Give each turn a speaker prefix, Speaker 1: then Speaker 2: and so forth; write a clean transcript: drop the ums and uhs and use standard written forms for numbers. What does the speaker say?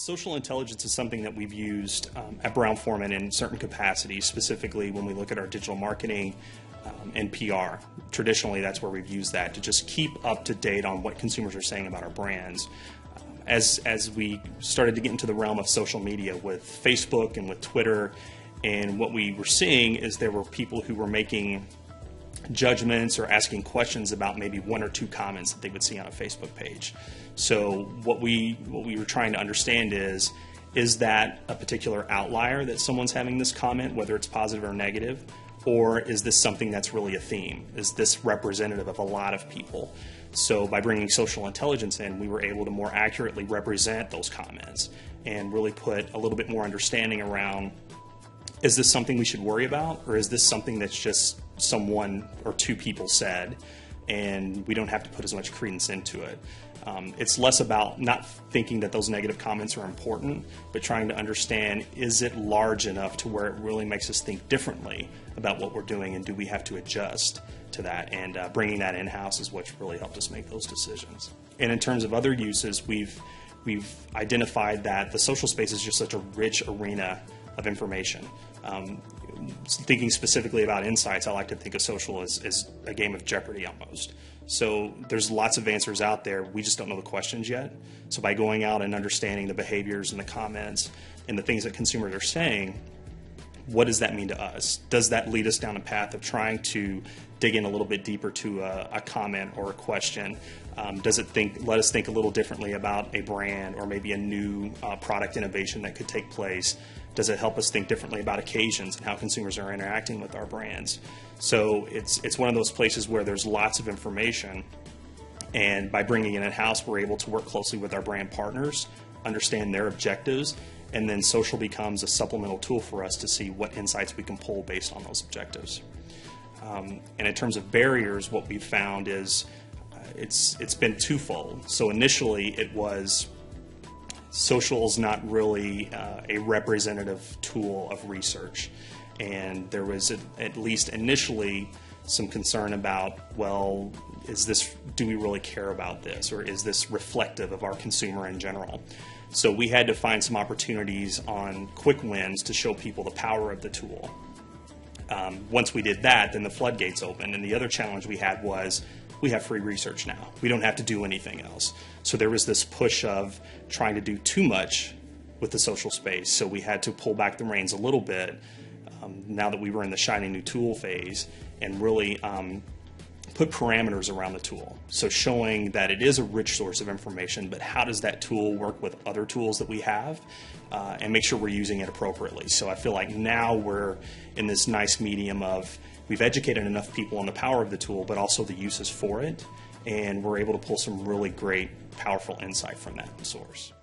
Speaker 1: Social intelligence is something that we've used at Brown-Forman in certain capacities, specifically when we look at our digital marketing and PR. Traditionally, that's where we've used that to just keep up to date on what consumers are saying about our brands. As we started to get into the realm of social media with Facebook and with Twitter, and what we were seeing is there were people who were making judgments or asking questions about maybe one or two comments that they would see on a Facebook page. So what we were trying to understand is that a particular outlier that someone's having this comment, whether it's positive or negative, or is this something that's really a theme? Is this representative of a lot of people? So by bringing social intelligence in, we were able to more accurately represent those comments and really put a little bit more understanding around, is this something we should worry about, or is this something that's just someone or two people said and we don't have to put as much credence into it? It's less about not thinking that those negative comments are important, but trying to understand, is it large enough to where it really makes us think differently about what we're doing, and do we have to adjust to that? And bringing that in-house is what's really helped us make those decisions. And in terms of other uses, we've identified that the social space is just such a rich arena of information. Thinking specifically about insights, I like to think of social as a game of Jeopardy almost. So there's lots of answers out there, we just don't know the questions yet. So by going out and understanding the behaviors and the comments and the things that consumers are saying, what does that mean to us? Does that lead us down a path of trying to dig in a little bit deeper to a comment or a question? Does it let us think a little differently about a brand or maybe a new product innovation that could take place? Does it help us think differently about occasions and how consumers are interacting with our brands? So it's one of those places where there's lots of information, and by bringing it in-house, we're able to work closely with our brand partners, understand their objectives, and then social becomes a supplemental tool for us to see what insights we can pull based on those objectives. And in terms of barriers, what we've found is it's been twofold. So initially it was social is not really a representative tool of research, and there was at least initially some concern about, well, do we really care about this, or is this reflective of our consumer in general? So we had to find some opportunities on quick wins to show people the power of the tool. Once we did that, then the floodgates opened, and the other challenge we had was we have free research now. We don't have to do anything else. So there was this push of trying to do too much with the social space, so we had to pull back the reins a little bit now that we were in the shiny new tool phase, and really put parameters around the tool. So showing that it is a rich source of information, but how does that tool work with other tools that we have, and make sure we're using it appropriately. So I feel like now we're in this nice medium of, we've educated enough people on the power of the tool, but also the uses for it, and we're able to pull some really great, powerful insight from that source.